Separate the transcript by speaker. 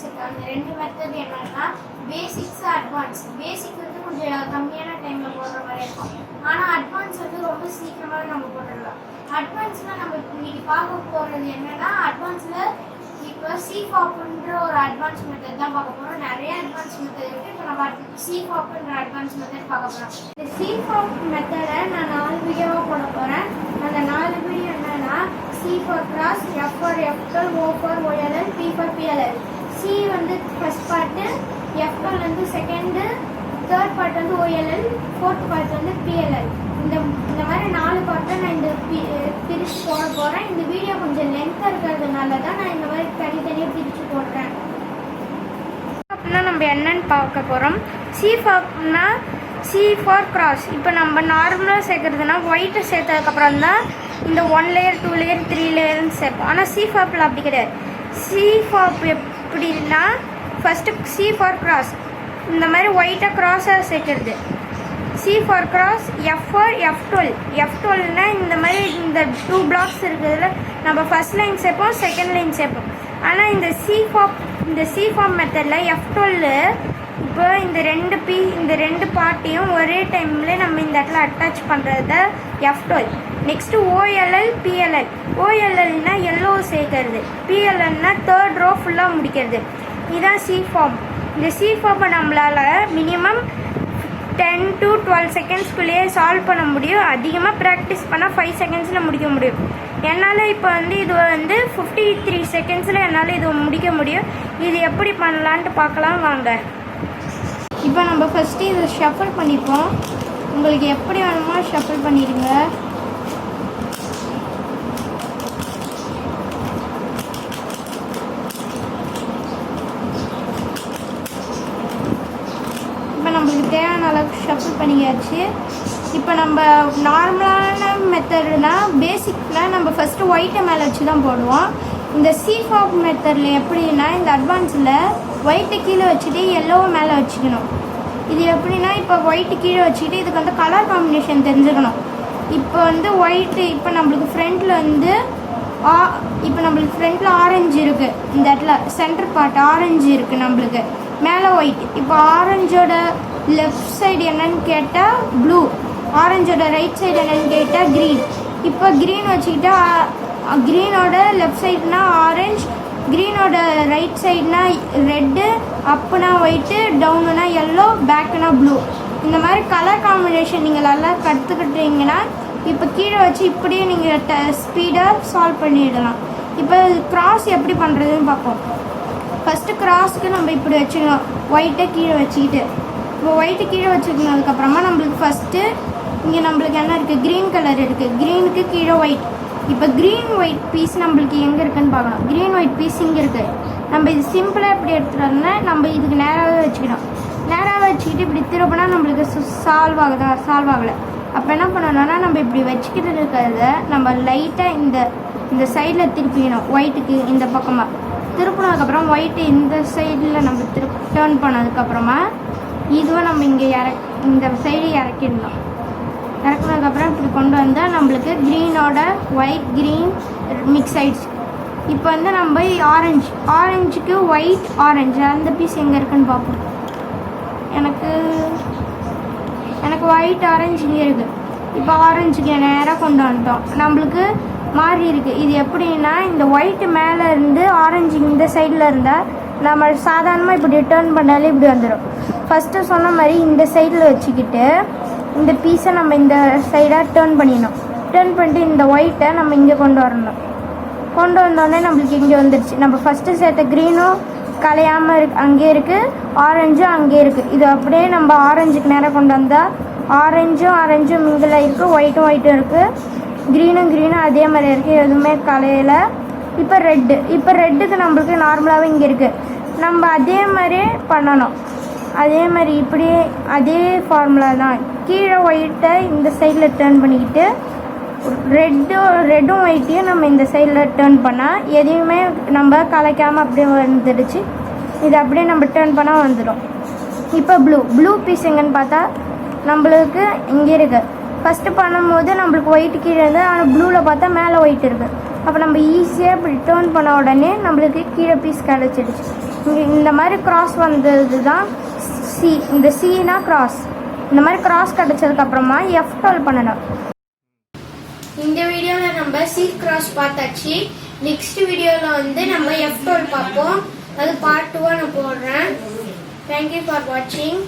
Speaker 1: இருக்குது. அந்த 2 மெத்தட் என்னன்னா பேசிக்ஸ், அட்வான்ஸ். பேசிக் வந்து கொஞ்சம் கம்மியான டைமில் போடுற மாதிரி இருக்கும். ஆனால் அட்வான்ஸ் வந்து ரொம்ப சீக்கிரமாக நம்ம போட்டுடலாம். அட்வான்ஸில் நம்ம இன்னைக்கு பார்க்க போகிறது என்னென்னா, அட்வான்ஸில் இப்போ CFOPன்ற ஒரு அட்வான்ஸ் மெத்தட் தான் பார்க்க போகிறோம். நிறைய அட்வான்ஸ் மெத்தட் இருக்குது. இப்போ நம்ம CFOPன்ற அட்வான்ஸ் மெத்தட் பார்க்க போகிறோம். இந்த CFOP மெத்தடை நான் 4 வீடியோவாக போட போகிறேன். அந்த 4 வீடியோ என்னென்னா C for cross, F for F12, O for OLL, P for PLL. C வந்து ஃபர்ஸ்ட் பார்ட்டு, F12 வந்து செகண்டு, தேர்ட் பார்ட் வந்து OLL, ஃபோர்த் பார்ட் வந்து PLL. இந்த மாதிரி 4 பார்ட்டை நான் இந்த பிரித்து போட போகிறேன். இந்த வீடியோ கொஞ்சம் லென்த்தாக இருக்கிறதுனால தான் நான் இந்த மாதிரி தனித்தனியாக பிரித்து போடுறேன். அப்படின்னா நம்ம என்னன்னு பார்க்க போகிறோம். CFOPனா C for cross. இப்போ நம்ம நார்மலாக சேர்க்குறதுனா ஒயிட்டை சேர்த்ததுக்கப்புறம் தான் இந்த 1 லேயர் 2 லேயர் 3 லேயர்னு சேர்ப்போம். ஆனால் CFOPல அப்படி கிடையாது. CFOP எப்படின்னா ஃபஸ்ட்டு C for cross, இந்த மாதிரி ஒயிட்டை க்ராஸாக சேர்க்குறது. C for cross, F for F12. F12னா இந்த மாதிரி இந்த 2 பிளாக்ஸ் இருக்கிறதுல நம்ம ஃபஸ்ட் லைன் சேர்ப்போம், செகண்ட் லைன் சேர்ப்போம். ஆனால் இந்த CFOP மெத்தடில் F12 இப்போ இந்த ரெண்டு பார்ட்டையும் ஒரே டைமில் நம்ம இந்த இடத்துல அட்டாச் பண்ணுறது F12. Next OLL, PLL. OLLனா எல்லோ சேர்க்கறது, PLLனா தேர்ட் ரோ ஃபுல்லாக முடிக்கிறது. இதுதான் CFOP. இந்த CFOPை நம்மளால் மினிமம் 10 to 12 செகண்ட்ஸ்குள்ளேயே சால்வ் பண்ண முடியும். அதிகமாக ப்ராக்டிஸ் பண்ணால் 5 செகண்ட்ஸில் முடிக்க முடியும். என்னால் இப்போ வந்து இது வந்து 53 செகண்ட்ஸில் என்னால் இது முடிக்க முடியும். இது எப்படி பண்ணலான்ட்டு பார்க்கலாம் வாங்க. இப்போ நம்ம ஃபஸ்ட்டு இதை ஷஃபிள் பண்ணிப்போம். உங்களுக்கு எப்படி வேணுமோ ஷஃபிள் பண்ணிடுங்க. இப்போ நம்மளுக்கு தேவையான அளவுக்கு ஷஃபிள் பண்ணியாச்சு. இப்போ நம்ம நார்மலான மெத்தட்னா பேசிக்கில் நம்ம ஃபஸ்ட்டு ஒயிட்டை மேலே வச்சு தான் போடுவோம். இந்த CFOP மெத்தடில் எப்படின்னா இந்த அட்வான்ஸில் ஒயிட்டை கீழே வச்சுட்டு எல்லோவை மேலே வச்சுக்கணும். இது எப்படின்னா இப்போ ஒயிட்டு கீழே வச்சுக்கிட்டு இதுக்கு வந்து கலர் காம்பினேஷன் தெரிஞ்சுக்கணும். இப்போ வந்து ஒயிட்டு இப்போ நம்மளுக்கு ஃப்ரண்ட்டில் வந்து ஆரஞ்சு இருக்குது. இந்த இடத்துல சென்டர் பார்ட் ஆரஞ்சு இருக்குது, நம்மளுக்கு மேலே ஒயிட். இப்போ ஆரஞ்சோட லெஃப்ட் சைடு என்னன்னு கேட்டால் ப்ளூ, ஆரஞ்சோட ரைட் சைடு என்னன்னு கேட்டால் க்ரீன். இப்போ க்ரீன் வச்சுக்கிட்டா க்ரீனோட லெஃப்ட் சைடுனா ஆரஞ்சு, க்ரீனோட ரைட் சைடுனா ரெட்டு, அப்புனா ஒயிட்டு, டவுனுனா எல்லோ, பேக்குனா ப்ளூ. இந்த மாதிரி கலர் காம்பினேஷன் நீங்கள் நல்லா கற்றுக்கிட்டீங்கன்னா இப்போ கீழே வச்சு இப்படியே நீங்கள் ஸ்பீடாக சால்வ் பண்ணிடலாம். இப்போ கிராஸ் எப்படி பண்ணுறதுன்னு பார்ப்போம். ஃபஸ்ட்டு கிராஸ்க்கு நம்ம இப்படி வச்சுக்கணும், ஒயிட்டை கீழே வச்சுக்கிட்டு. இப்போ ஒயிட்டு கீழே வச்சுக்கணுதுக்கப்புறமா நம்மளுக்கு ஃபஸ்ட்டு இங்கே நம்மளுக்கு என்ன இருக்குது, க்ரீன் கலர் இருக்குது, க்ரீனுக்கு கீழே ஒயிட். இப்போ க்ரீன் ஒயிட் பீஸ் நம்மளுக்கு எங்கே இருக்குதுன்னு பார்க்கணும். க்ரீன் ஒயிட் பீஸ் இங்கே இருக்குது. நம்ம இது சிம்பிளாக எப்படி எடுத்துகிட்டோம்னா நம்ம இதுக்கு நேராகவே வச்சுக்கணும். நேராக வச்சுக்கிட்டு இப்படி திருப்பினா நம்மளுக்கு சால்வ் ஆகலை. அப்போ என்ன பண்ணணும்னா நம்ம இப்படி வச்சுக்கிட்டு இருக்கிறத நம்ம லைட்டாக இந்த சைடில் திருப்பிக்கணும். ஒயிட்டுக்கு இந்த பக்கமாக திருப்பினதுக்கப்புறம் ஒயிட்டு இந்த சைடில் நம்ம டேர்ன் பண்ணதுக்கப்புறமா இதுவை நம்ம இங்கே இந்த சைடு இறக்கிடணும். இறக்குனதுக்கப்புறம் இப்படி கொண்டு வந்தால் நம்மளுக்கு க்ரீனோட ஒயிட் க்ரீன் மிக்ஸ் ஆகிடுச்சு. இப்போ வந்து நம்ம ஆரஞ்சுக்கு ஒயிட் ஆரஞ்சு அந்த பீஸ் எங்கே இருக்குதுன்னு பார்ப்போம். எனக்கு ஒயிட் ஆரஞ்சு இங்கே இருக்குது. இப்போ ஆரஞ்சுக்கு நேராக கொண்டு வந்துட்டோம். நம்மளுக்கு மாறி இருக்குது. இது எப்படின்னா இந்த ஒயிட்டு மேலே இருந்து ஆரஞ்சு இந்த சைடில் இருந்தால் நம்ம சாதாரணமாக இப்படி டேர்ன் பண்ணாலே இப்படி வந்துடும். ஃபஸ்ட்டு சொன்ன மாதிரி இந்த சைடில் வச்சுக்கிட்டு இந்த பீஸை நம்ம இந்த சைடாக டேர்ன் பண்ணிடணும். டேர்ன் பண்ணிட்டு இந்த ஒயிட்டை நம்ம இங்கே கொண்டு வரணும். கொண்டு வந்தோடனே நம்மளுக்கு இங்கே வந்துடுச்சு. நம்ம ஃபஸ்ட்டு சேர்த்த க்ரீனும் கலையாமல் அங்கே இருக்குது, ஆரஞ்சும் அங்கே இருக்குது. இது அப்படியே நம்ம ஆரஞ்சுக்கு நேராக கொண்டு வந்தால் ஆரஞ்சும் மிங்கில் இருக்குது, ஒயிட்டும் இருக்குது, க்ரீனும் அதே மாதிரி இருக்குது, எதுவுமே கலையில். இப்போ ரெட்டுக்கு நம்மளுக்கு நார்மலாகவே இங்கே இருக்குது. நம்ம அதே மாதிரியே பண்ணணும். அதே மாதிரி இப்படியே அதே ஃபார்முலா தான். கீழே ஒயிட்டை இந்த சைடில் டேர்ன் பண்ணிக்கிட்டு ரெட்டும் ஒயிட்டையும் நம்ம இந்த சைடில் டேர்ன் பண்ணால் எதையுமே நம்ம கலைக்காமல் அப்படியே வந்துடுச்சு. இது அப்படியே நம்ம டேர்ன் பண்ணால் வந்துடும். இப்போ ப்ளூ பீஸ் எங்கன்னு பார்த்தா நம்மளுக்கு இங்கே இருக்குது. ஃபஸ்ட்டு பண்ணும்போது நம்மளுக்கு ஒயிட் கீழே இருந்து, ஆனால் ப்ளூவில் பார்த்தா மேலே ஒயிட் இருக்குது. அப்போ நம்ம ஈஸியாக இப்படி டேர்ன் பண்ண உடனே நம்மளுக்கு கீழே பீஸ் கிடச்சிடுச்சு.
Speaker 2: இந்த மாதிரி கிராஸ் வந்தது தான் சி. இந்த சினா கிராஸ். இந்த மாதிரி கிராஸ் கிடச்சதுக்கப்புறமா F12 பண்ணணும்.
Speaker 1: இந்த வீடியோவில் நம்ம சி கிராஸ் பார்த்தாச்சு. நெக்ஸ்ட் வீடியோவில் வந்து நம்ம F12 பார்ப்போம். அது பார்ட் 2 நான் போடுறேன். தேங்க்யூ ஃபார் வாட்சிங்.